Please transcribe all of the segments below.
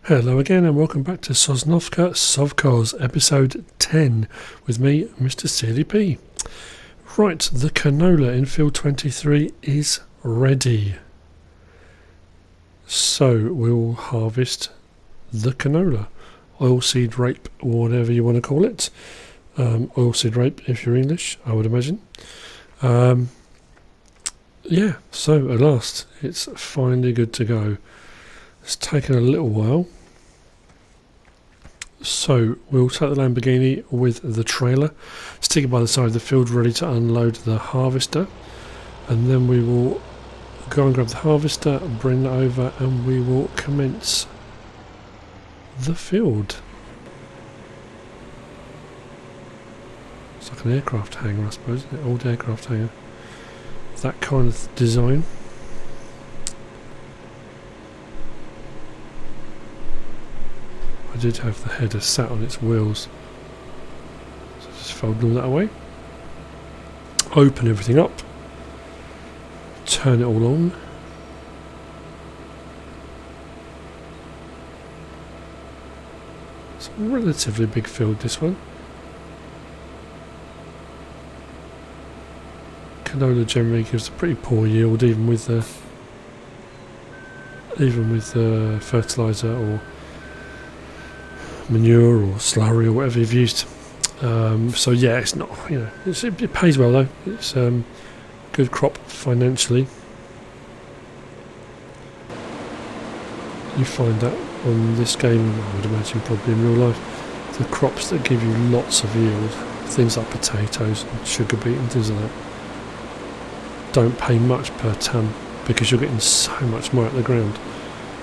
Hello again and welcome back to Sosnovka, Sovkhoz, episode 10 with me, Mr. CDP. Right, the canola in field 23 is ready. So we'll harvest the canola, oilseed rape, whatever you want to call it. Oilseed rape if you're English, I would imagine. Yeah, so at last it's finally good to go. It's taken a little while. So we'll take the Lamborghini with the trailer, stick it by the side of the field ready to unload the harvester, and then we will go and grab the harvester, bring it over, and we will commence the field. It's like an aircraft hangar, I suppose, isn't it? Old aircraft hangar. That kind of design. I did have the header sat on its wheels, so just fold all that away, open everything up, turn it all on, it's a relatively big field, this one. Canola generally gives a pretty poor yield even with fertiliser or manure or slurry or whatever you've used. So yeah, it's not, it pays well though. It's good crop financially. You find that on this game, I would imagine probably in real life, the crops that give you lots of yield, things like potatoes and sugar beet and things like that, don't pay much per tonne because you're getting so much more out of the ground.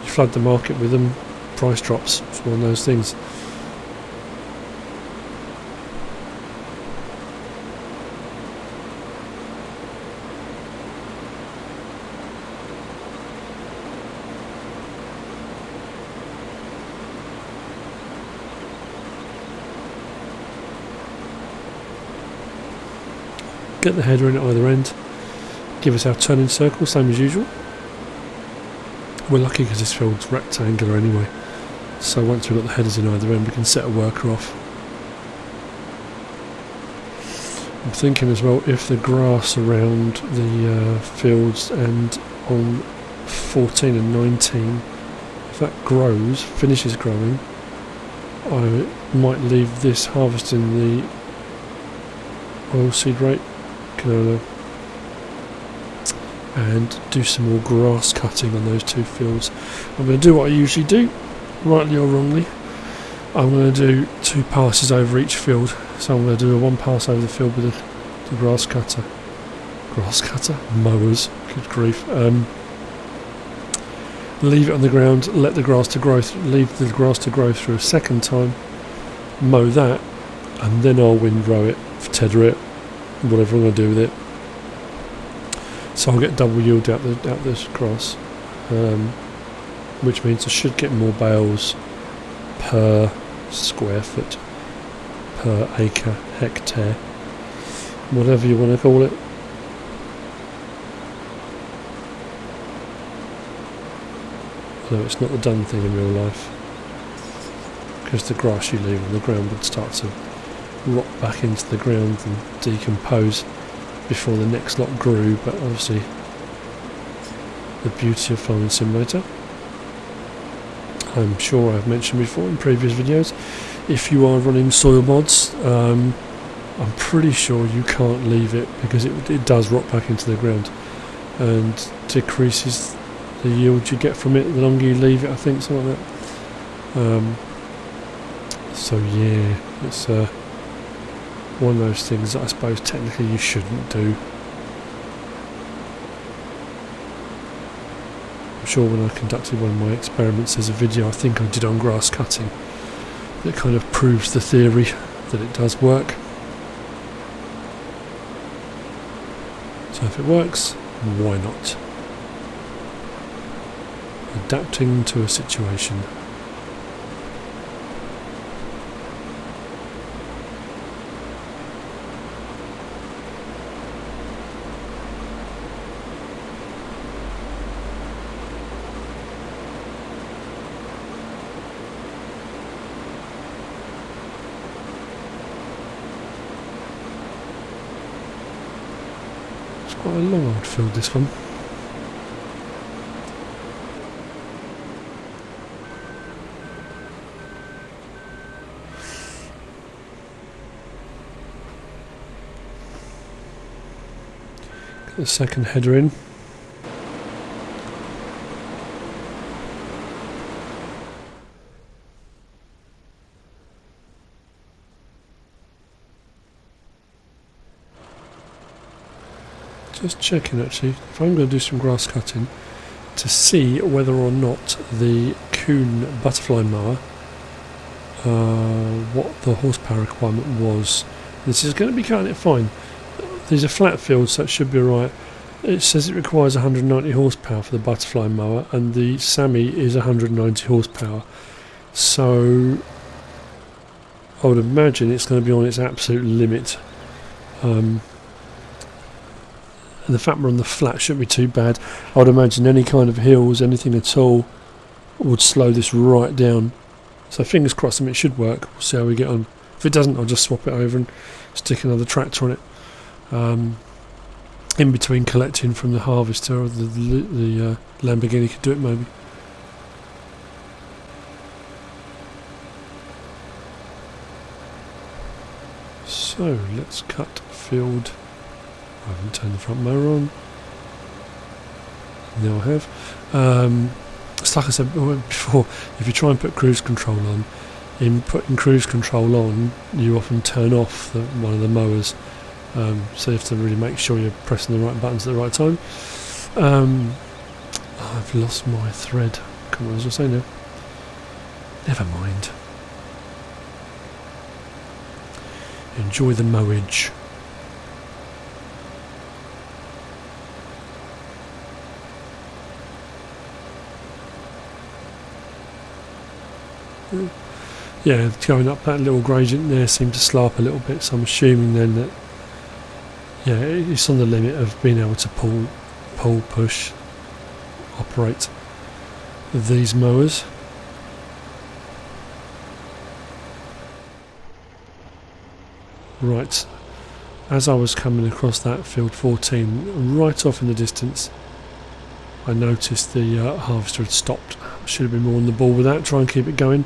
You flood the market with them, price drops. It's one of those things. Get the header in at either end. Give us our turning circle, same as usual. We're lucky because this field's rectangular anyway. So once we've got the headers in either end, we can set a worker off. I'm thinking as well, if the grass around the fields and on 14 and 19, if that grows, finishes growing, I might leave this harvesting the oilseed rape canola and do some more grass cutting on those two fields. I'm going to do what I usually do, rightly or wrongly. I'm going to do 2 passes over each field. So I'm going to do a 1 pass over the field with the grass cutter. Grass cutter? Mowers. Good grief. Leave it on the ground, let the grass to grow, leave the grass to grow through a second time, mow that, and then I'll windrow it, tether it, whatever I'm going to do with it. So I'll get double yield out this grass, which means I should get more bales per square foot, per acre, hectare, whatever you want to call it. Although it's not the done thing in real life, because the grass you leave on the ground would start to rot back into the ground and decompose before the next lot grew. But obviously the beauty of Farming Simulator, I'm sure I've mentioned before in previous videos, if you are running soil mods, I'm pretty sure you can't leave it because it does rot back into the ground and decreases the yield you get from it the longer you leave it, I think, something like that. So yeah, it's one of those things that I suppose technically you shouldn't do. I'm sure when I conducted one of my experiments, there's a video I think I did on grass cutting that kind of proves the theory that it does work. So if it works, why not? Adapting to a situation. Quite a long old field, this one. Get the second header in. Just checking actually, if I'm going to do some grass cutting, to see whether or not the Kuhn butterfly mower, what the horsepower requirement was. This is going to be cutting it fine. These are flat fields, so it should be alright. It says it requires 190 horsepower for the butterfly mower, and the Sammy is 190 horsepower. So I would imagine it's going to be on its absolute limit. And the fact we're on the flat shouldn't be too bad. I would imagine any kind of hills, anything at all, would slow this right down. So fingers crossed, it should work. We'll see how we get on. If it doesn't, I'll just swap it over and stick another tractor on it. In between collecting from the harvester, or the Lamborghini could do it maybe. So let's cut field. I haven't turned the front mower on. Now I have. It's like I said before, if you try and put cruise control on, in putting cruise control on, you often turn off one of the mowers. So you have to really make sure you're pressing the right buttons at the right time. I've lost my thread. Come on, as I say now. Never mind. Enjoy the mowage. Yeah, going up that little gradient there seemed to slow up a little bit, so I'm assuming then that, yeah, it's on the limit of being able to pull, push, operate these mowers. Right, as I was coming across that field 14, right off in the distance, I noticed the harvester had stopped. Should have been more on the ball with that, try and keep it going.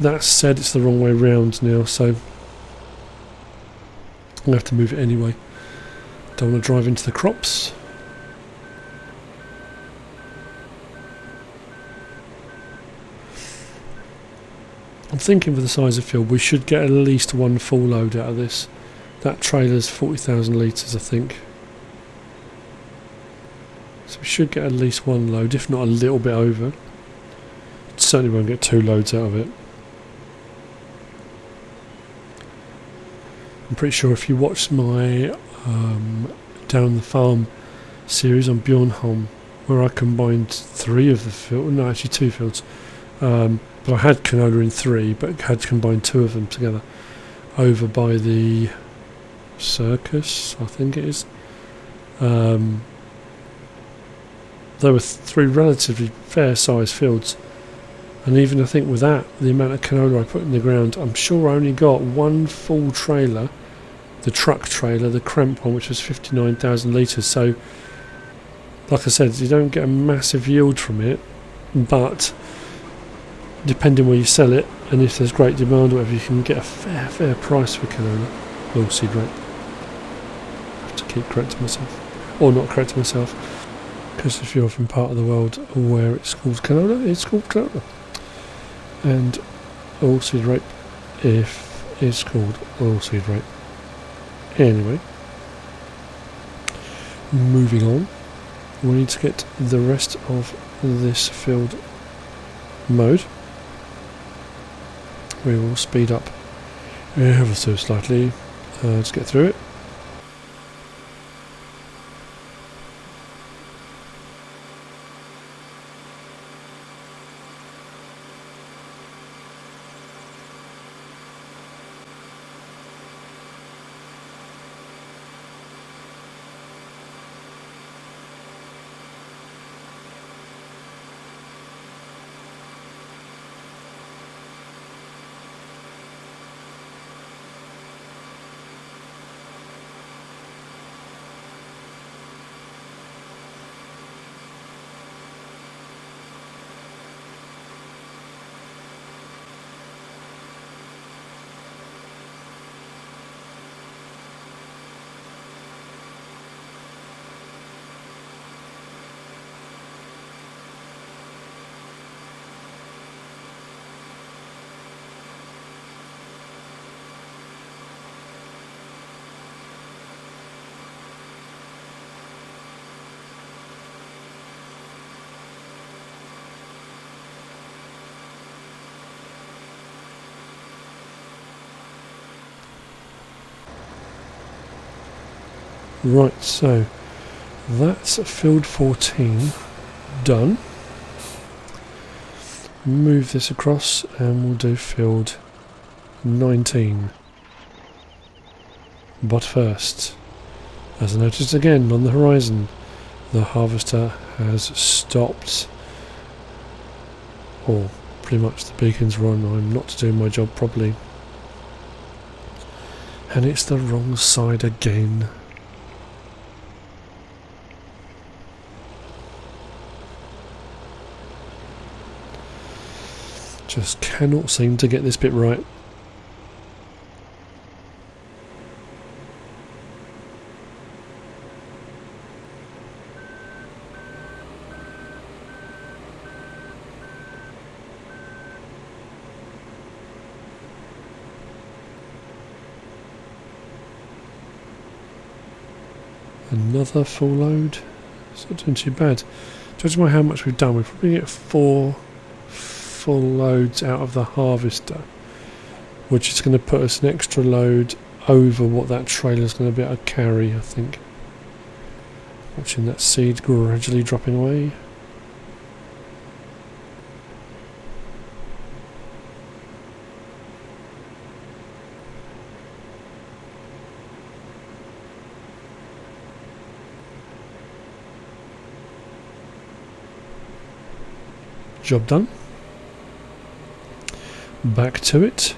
That said, it's the wrong way round now, so I'm going to have to move it anyway. Don't want to drive into the crops. I'm thinking for the size of field, we should get at least one full load out of this. That trailer's 40,000 litres, I think. So we should get at least one load, if not a little bit over. Certainly won't get two loads out of it. I'm pretty sure if you watch my Down the Farm series on Bjornholm, where I combined three of the fields, no, actually two fields, but I had canola in three, but had combined two of them together over by the Sosnovka, I think it is. There were three relatively fair sized fields. And even I think with that, the amount of canola I put in the ground, I'm sure I only got one full trailer, the truck trailer, the Kremp one, which was 59,000 litres. So, like I said, you don't get a massive yield from it, but depending where you sell it, and if there's great demand or whatever, you can get a fair price for canola, oilseed rape. I have to keep correcting myself, or not correcting myself, because if you're from part of the world where it's called canola, it's called canola. And oilseed rape if it's called oilseed rape. Anyway, moving on, we need to get the rest of this field mowed. We will speed up ever so slightly to get through it. Right, so that's field 14 done. Move this across and we'll do field 19. But first, as I noticed again on the horizon, the harvester has stopped. Or pretty much the beacon's run. I'm not doing my job properly. And it's the wrong side again. Just cannot seem to get this bit right. Another full load. It's not doing too bad. Judging by how much we've done, we probably get 4 full loads out of the harvester, which is going to put us an extra load over what that trailer is going to be able to carry, I think. Watching that seed gradually dropping away. Job done. Back to it.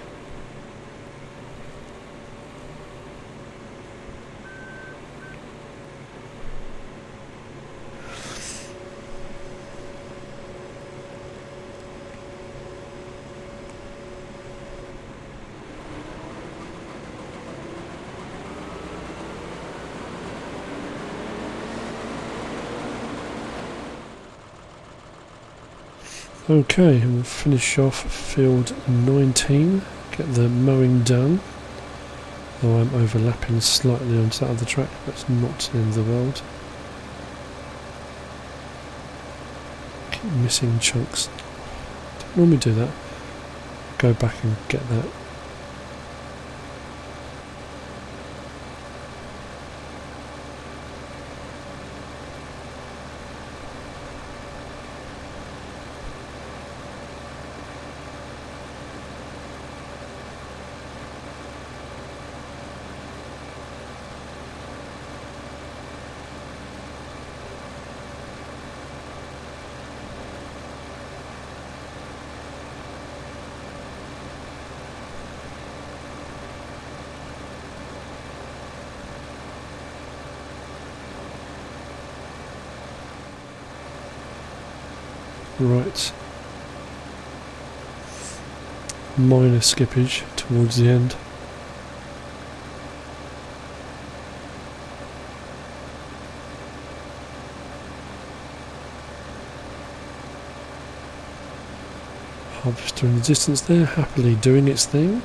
Okay, and we'll finish off field 19, get the mowing done. Though I'm overlapping slightly onto that other track, that's not the end of the world. Keep missing chunks. Don't normally do that. Go back and get that. Right. Minor skippage towards the end. Harvester in the distance there, happily doing its thing.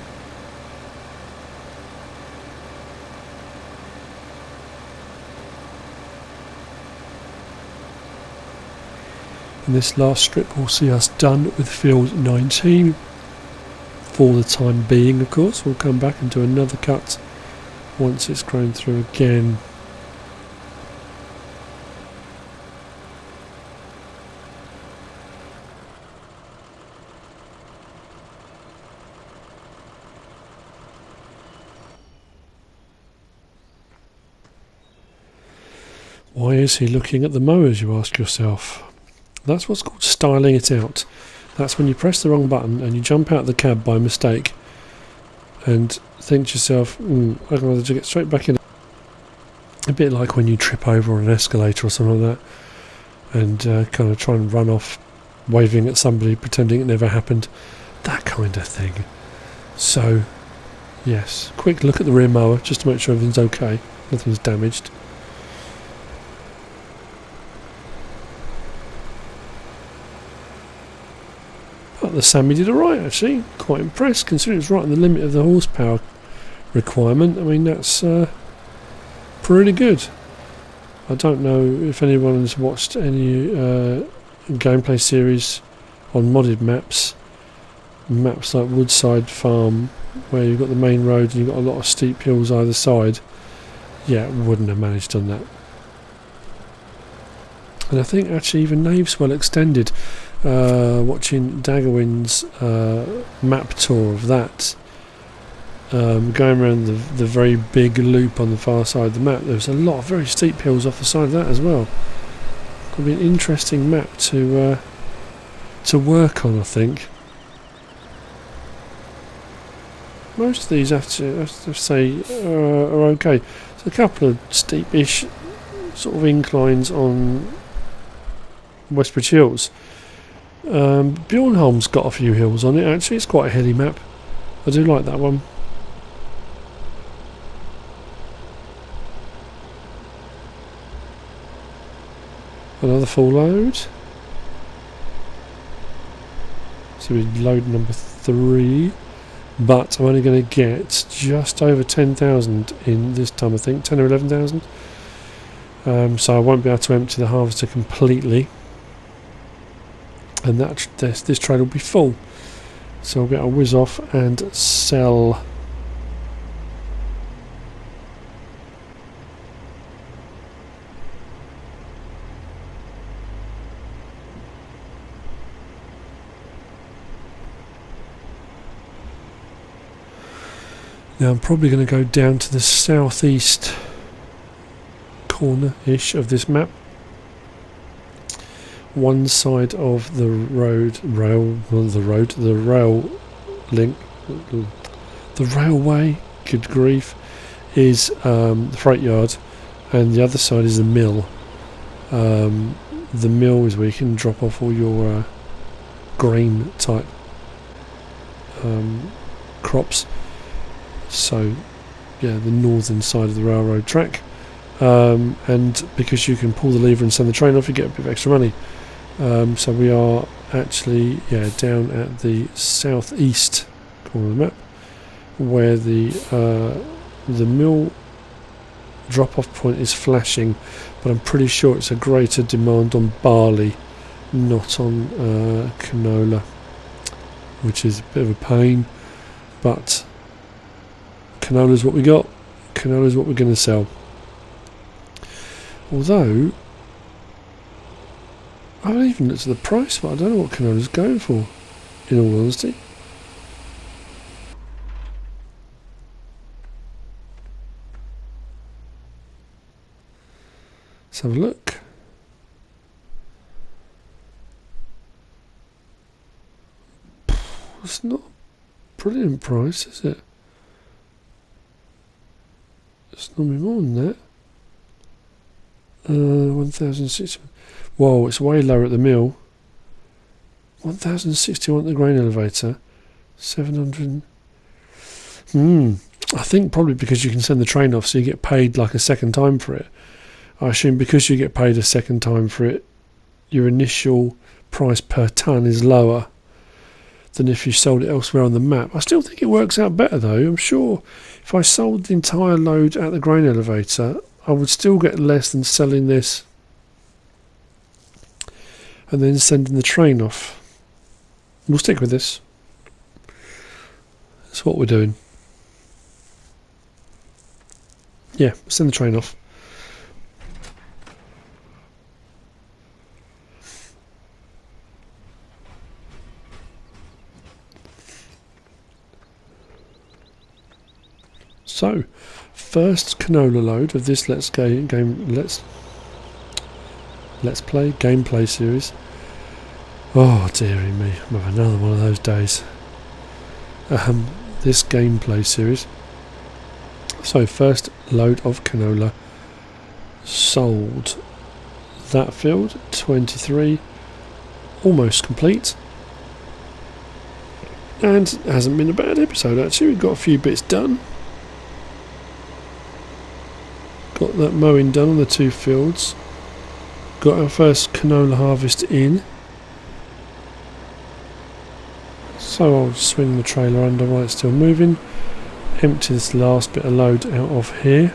And this last strip will see us done with field 19 for the time being. Of course, we'll come back and do another cut once it's grown through again. Why is he looking at the mowers, you ask yourself? That's what's called styling it out. That's when you press the wrong button and you jump out of the cab by mistake and think to yourself, I'd rather just get straight back in. A bit like when you trip over on an escalator or something like that and kind of try and run off waving at somebody pretending it never happened. That kind of thing. So, yes, quick look at the rear mower just to make sure everything's okay, nothing's damaged. The Sammy did alright actually, quite impressed considering it's right in the limit of the horsepower requirement. I mean that's pretty good. I don't know if anyone has watched any gameplay series on modded maps like Woodside Farm, where you've got the main road and you've got a lot of steep hills either side. yeah, wouldn't have managed on that. And I think actually even Nave's well extended. Watching Daggerwind's map tour of that, going around the very big loop on the far side of the map, there was a lot of very steep hills off the side of that as well. Could be an interesting map to work on, I think. Most of these, I have to say, are okay. There's a couple of steepish sort of inclines on Westbridge Hills. Bjornholm's got a few hills on it actually. It's quite a hilly map. I do like that one. Another full load. So we load number 3, but I'm only going to get just over 10,000 in this time, I think 10 or 11,000. So I won't be able to empty the harvester completely, and that this trade will be full. So I'll be able to whiz off and sell. Now I'm probably going to go down to the southeast corner-ish of this map. One side of the railway, good grief, is the freight yard, and the other side is the mill. The mill is where you can drop off all your grain type crops. So yeah, the northern side of the railroad track, and because you can pull the lever and send the train off, you get a bit of extra money. So we are actually down at the southeast corner of the map, where the mill drop-off point is flashing, but I'm pretty sure it's a greater demand on barley, not on canola, which is a bit of a pain, but canola is what we got. Canola is what we're going to sell. Although I haven't even looked at the price, but I don't know what canola is going for, in all honesty. Let's have a look. It's not a brilliant price, is it? It's normally more than that. 1,060. Whoa, it's way lower at the mill. 1,061 at the grain elevator. 700. I think probably because you can send the train off, so you get paid like a second time for it. I assume because you get paid a second time for it, your initial price per tonne is lower than if you sold it elsewhere on the map. I still think it works out better though. I'm sure if I sold the entire load at the grain elevator, I would still get less than selling this and then sending the train off. We'll stick with this. That's what we're doing. Yeah, send the train off. So, first canola load of this Let's Play gameplay series. Oh dearie me, I'm having another one of those days. This gameplay series. So first load of canola sold. That field 23, almost complete. And it hasn't been a bad episode actually. We've got a few bits done. Got that mowing done on the 2 fields. Got our first canola harvest in. So I'll swing the trailer under while it's still moving. Empty this last bit of load out of here.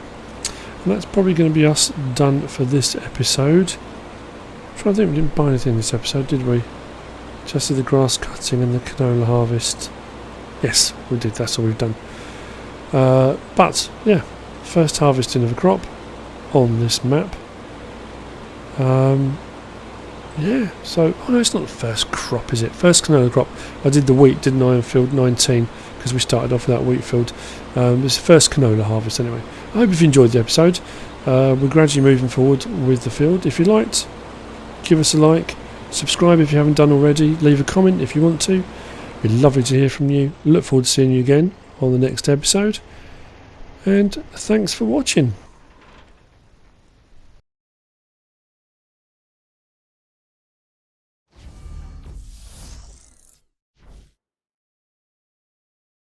And that's probably going to be us done for this episode. I'm trying to think, we didn't buy anything this episode, did we? Just did the grass cutting and the canola harvest. Yes, we did, that's all we've done. But, yeah. first harvesting of a crop on this map. Yeah, so, oh no, it's not the first crop, is it? First canola crop. I did the wheat, didn't I, in field 19, because we started off with that wheat field. It's the first canola harvest anyway. I hope you've enjoyed the episode. We're gradually moving forward with the field. If you liked, give us a like, subscribe if you haven't done already, leave a comment if you want to. It'd be lovely to hear from you. Look forward to seeing you again on the next episode. And thanks for watching.